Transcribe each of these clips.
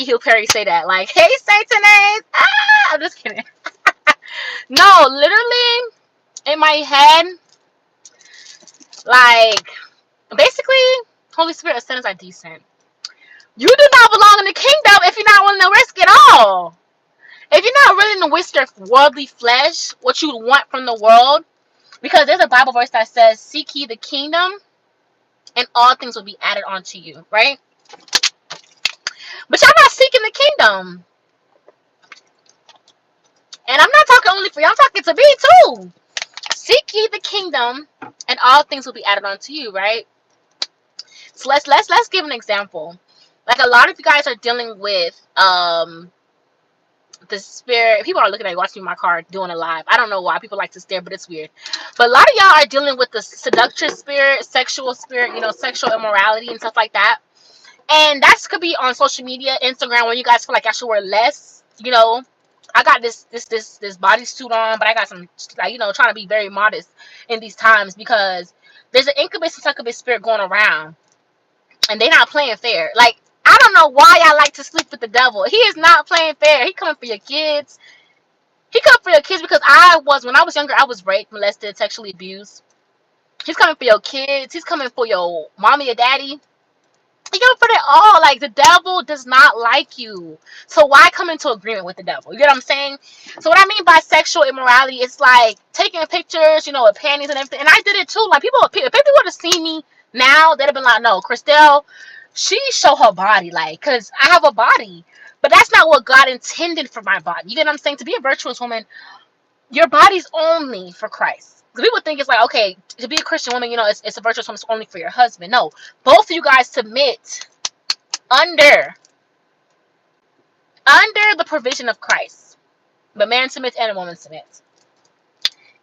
Hill Perry say that. Like, hey, Satanase. Ah, I'm just kidding. No, literally, in my head, like, basically, Holy Spirit sinners are decent. You do not belong in the kingdom if you're not willing to risk it all. If you're not willing to risk your worldly flesh, what you want from the world, because there's a Bible verse that says, seek ye the kingdom, and all things will be added onto you, right? But y'all not seeking the kingdom. And I'm not talking only for you, I'm talking to me too. Seek ye the kingdom, and all things will be added onto you, right? So let's give an example. Like, a lot of you guys are dealing with the spirit. People are looking at me, watching my car doing a live. I don't know why people like to stare, but it's weird. But a lot of y'all are dealing with the seductress spirit, sexual spirit, sexual immorality and stuff like that. And that could be on social media, Instagram, when you guys feel like I should wear less. I got this bodysuit on, but I got some, like, trying to be very modest in these times, because there's an incubus and succubus spirit going around, and they're not playing fair. Like, I don't know why y'all like to sleep with the devil. He is not playing fair. He coming for your kids. He coming for your kids, because when I was younger, I was raped, molested, sexually abused. He's coming for your kids. He's coming for your mommy or daddy. You gotta put it all. Like, the devil does not like you. So why come into agreement with the devil? You get what I'm saying? So what I mean by sexual immorality, it's like taking pictures, with panties and everything. And I did it too. Like, if people would have seen me now, they'd have been like, no, Christelle, she show her body, like, because I have a body. But that's not what God intended for my body. You get what I'm saying? To be a virtuous woman, your body's only for Christ. People think it's like, okay, to be a Christian woman, it's a virtuous woman, it's only for your husband. No, both of you guys submit under the provision of Christ. But man submits and a woman submits.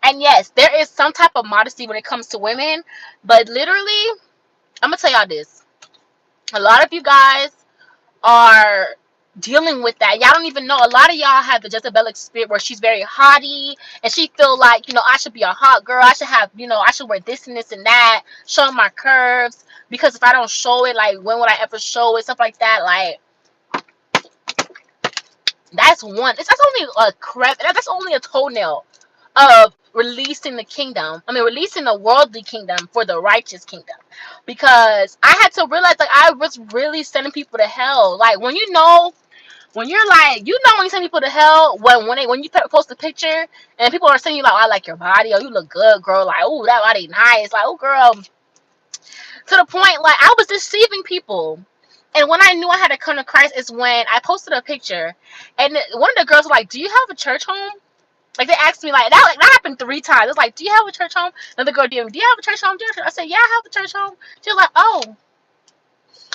And yes, there is some type of modesty when it comes to women, but literally, I'm gonna tell y'all this. A lot of you guys are dealing with that. Y'all don't even know. A lot of y'all have the Jezebel spirit, where she's very haughty, and she feel like, I should be a hot girl. I should have, I should wear this and this and that, showing my curves, because if I don't show it, like, when would I ever show it? Stuff like that. Like, that's only a crap. That's only a toenail of releasing the kingdom. I mean, releasing the worldly kingdom for the righteous kingdom. Because I had to realize, like, I was really sending people to hell. Like, when when you're like, when you send people to hell, when you post a picture and people are saying you like, oh, I like your body, or you look good, girl, like, oh, that body nice, like, oh, girl, to the point, like, I was deceiving people. And when I knew I had to come to Christ is when I posted a picture, and one of the girls was like, do you have a church home? Like, they asked me, like, that happened 3 times. It's like, do you have a church home? Another girl DM, do you have a church home? I said, yeah, I have a church home. She was like, oh,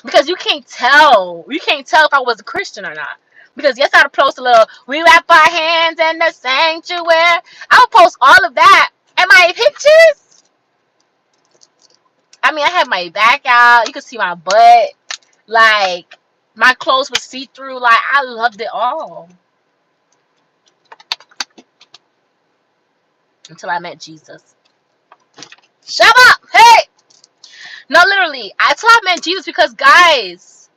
because you can't tell if I was a Christian or not. Because yes, I'd post a little, we wrap our hands in the sanctuary. I would post all of that. And my pictures, I mean, I had my back out. You could see my butt. Like, my clothes were see-through. Like, I loved it all. Until I met Jesus. Shut up! Hey! No, literally. Until I met Jesus, because guys,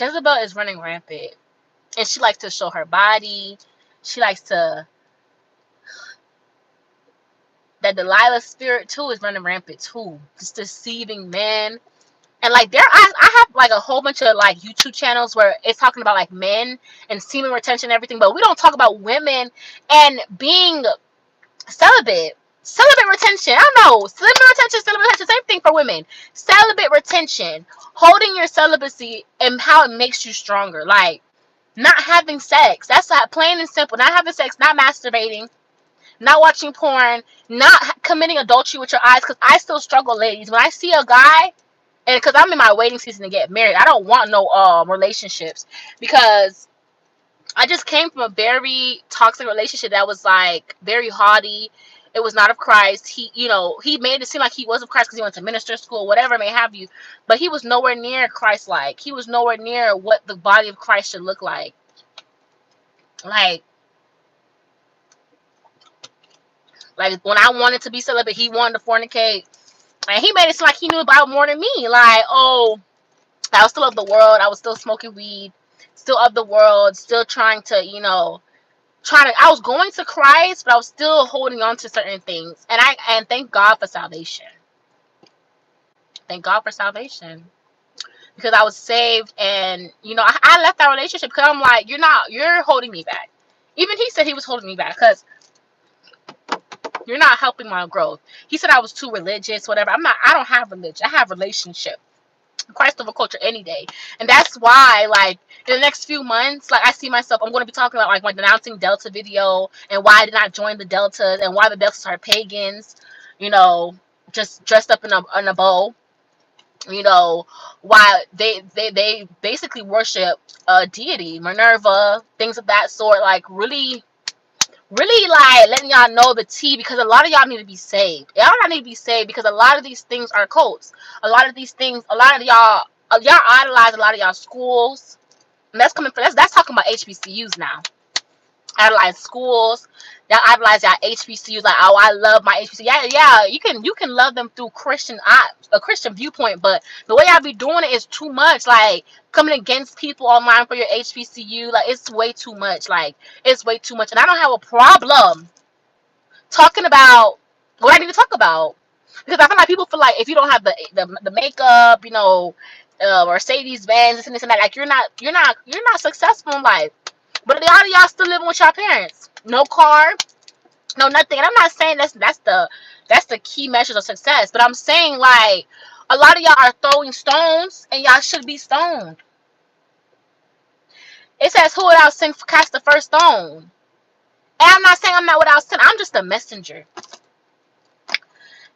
Jezebel is running rampant. And she likes to show her body. She likes to... That Delilah spirit, too, is running rampant, too. Just deceiving men. And, like, I have, like, a whole bunch of, like, YouTube channels where it's talking about, like, men and semen retention and everything. But we don't talk about women and being celibate. Celibate retention. I don't know. Celibate retention, same thing for women. Celibate retention. Holding your celibacy and how it makes you stronger. Like, not having sex. That's plain and simple. Not having sex, not masturbating, not watching porn, not committing adultery with your eyes. Because I still struggle, ladies. When I see a guy, and because I'm in my waiting season to get married, I don't want no relationships. Because I just came from a very toxic relationship that was, like, very haughty. It was not of Christ. He made it seem like he was of Christ because he went to minister school, whatever may have you. But he was nowhere near Christ-like. He was nowhere near what the body of Christ should look like. Like, when I wanted to be celibate, he wanted to fornicate. And he made it seem like he knew about more than me. Like, oh, I was still of the world. I was still smoking weed, still of the world, still trying to, I was going to Christ, but I was still holding on to certain things. And thank God for salvation. Thank God for salvation. Because I was saved, and I left that relationship because I'm like, you're holding me back. Even he said he was holding me back because you're not helping my growth. He said I was too religious, whatever. I'm not. I don't have religion. I have relationship. Christ over culture any day. And that's why, like, in the next few months, like, I see myself, I'm going to be talking about, like, my denouncing Delta video, and why I did not join the Deltas, and why the Deltas are pagans, just dressed up in a bow, why they basically worship a deity, Minerva, things of that sort, like, really, really, like, letting y'all know the tea, because a lot of y'all need to be saved. Y'all need to be saved because a lot of these things are cults. A lot of these things, a lot of y'all idolize a lot of y'all schools. And that's talking about HBCUs now. Idolize schools. Y'all idolize y'all HBCUs, like, oh, I love my HBCU. Yeah, you can love them through a Christian viewpoint, but the way y'all be doing it is too much. Like, coming against people online for your HBCU, like, it's way too much. Like, it's way too much. And I don't have a problem talking about what I need to talk about, because I feel like people feel like if you don't have the makeup, Mercedes Benz, this and that, like, you're not successful in life. But a lot of y'all still living with your parents, no car, no nothing. And I'm not saying that's the key measures of success, but I'm saying, like, a lot of y'all are throwing stones, and y'all should be stoned. It says, "Who without sin cast the first stone." And I'm not saying I'm not without sin. I'm just a messenger.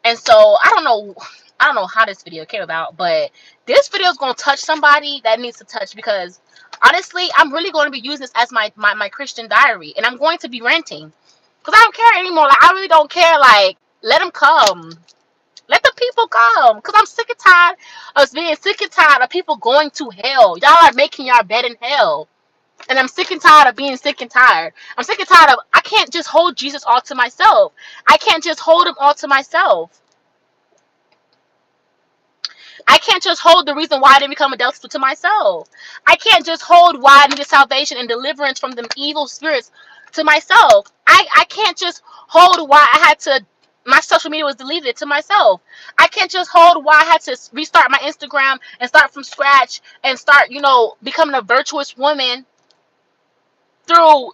And so I don't know how this video came about, but this video is going to touch somebody that needs to touch, because honestly, I'm really going to be using this as my Christian diary, and I'm going to be ranting because I don't care anymore. Like, I really don't care. Like, let them come. Let the people come, because I'm sick and tired of being sick and tired of people going to hell. Y'all are making your bed in hell. And I'm sick and tired of being sick and tired. I'm sick and tired of, I can't just hold Jesus all to myself. I can't just hold him all to myself. I can't just hold the reason why I didn't become a Delta to myself. I can't just hold why I needed salvation and deliverance from them evil spirits to myself. I can't just hold why I had to, my social media was deleted to myself. I can't just hold why I had to restart my Instagram and start from scratch and start, becoming a virtuous woman through,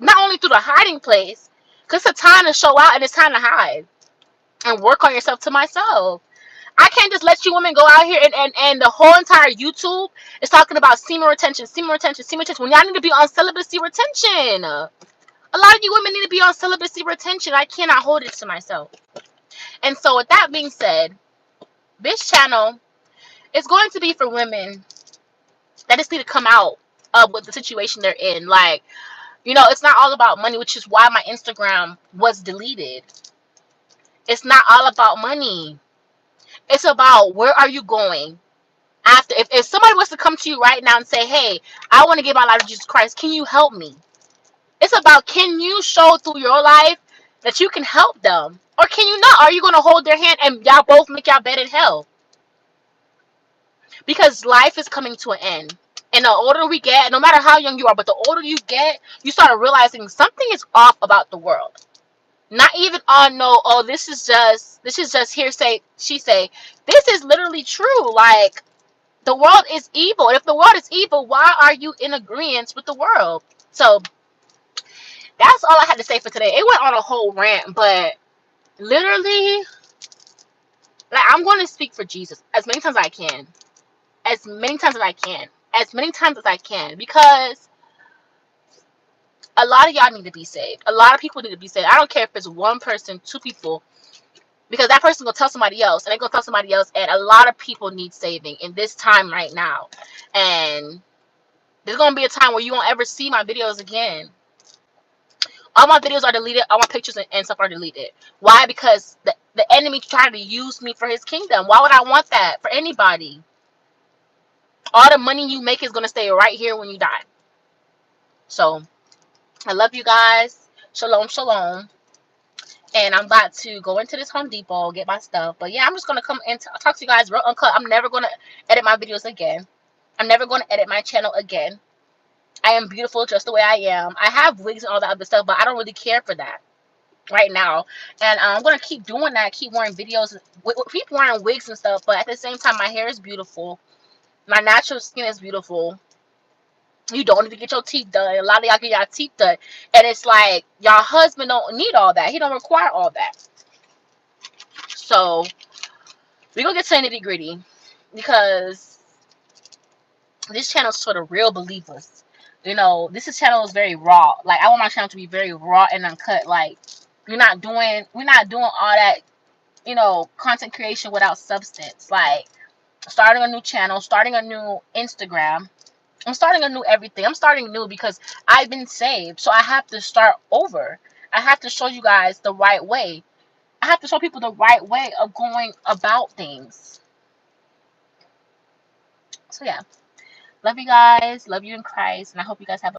not only through the hiding place, because it's a time to show out and it's time to hide and work on yourself to myself. I can't just let you women go out here and the whole entire YouTube is talking about semen retention, semen retention, semen retention, when y'all need to be on celibacy retention. A lot of you women need to be on celibacy retention. I cannot hold it to myself. And so with that being said, this channel is going to be for women that just need to come out with the situation they're in. Like, it's not all about money, which is why my Instagram was deleted. It's not all about money. It's about, where are you going? After, if somebody was to come to you right now and say, hey, I want to give my life to Jesus Christ, can you help me? It's about, can you show through your life that you can help them? Or can you not? Are you going to hold their hand and y'all both make y'all bed in hell? Because life is coming to an end. And the older we get, no matter how young you are, but the older you get, you start realizing something is off about the world. Not even on no, oh, this is just hearsay, she say. This is literally true. Like, the world is evil. And if the world is evil, why are you in agreement with the world? So that's all I had to say for today. It went on a whole rant, but literally, like, I'm going to speak for Jesus as many times as I can. As many times as I can. As many times as I can. Because a lot of y'all need to be saved. A lot of people need to be saved. I don't care if it's one person, two people. Because that person's going to tell somebody else. And they're going to tell somebody else. And a lot of people need saving in this time right now. And there's going to be a time where you won't ever see my videos again. All my videos are deleted. All my pictures and stuff are deleted. Why? Because the enemy tried to use me for his kingdom. Why would I want that for anybody? All the money you make is going to stay right here when you die. So, I love you guys. Shalom, shalom. And I'm about to go into this Home Depot, get my stuff. But yeah, I'm just gonna come and talk to you guys real uncut. I'm never gonna edit my videos again. I'm never gonna edit my channel again. I am beautiful just the way I am. I have wigs and all that other stuff, but I don't really care for that right now. And I'm gonna keep doing that, keep wearing videos, keep wearing wigs and stuff. But at the same time, my hair is beautiful. My natural skin is beautiful. You don't need to get your teeth done. A lot of y'all get y'all teeth done, and it's like y'all husband don't need all that. He don't require all that. So we gonna get to the nitty gritty, because this channel is for the real believers. You know, this channel is very raw. Like, I want my channel to be very raw and uncut. Like, we're not doing all that, you know, content creation without substance. Like, starting a new channel, starting a new Instagram. I'm starting a new everything. I'm starting new because I've been saved. So I have to start over. I have to show you guys the right way. I have to show people the right way of going about things. So yeah. Love you guys. Love you in Christ. And I hope you guys have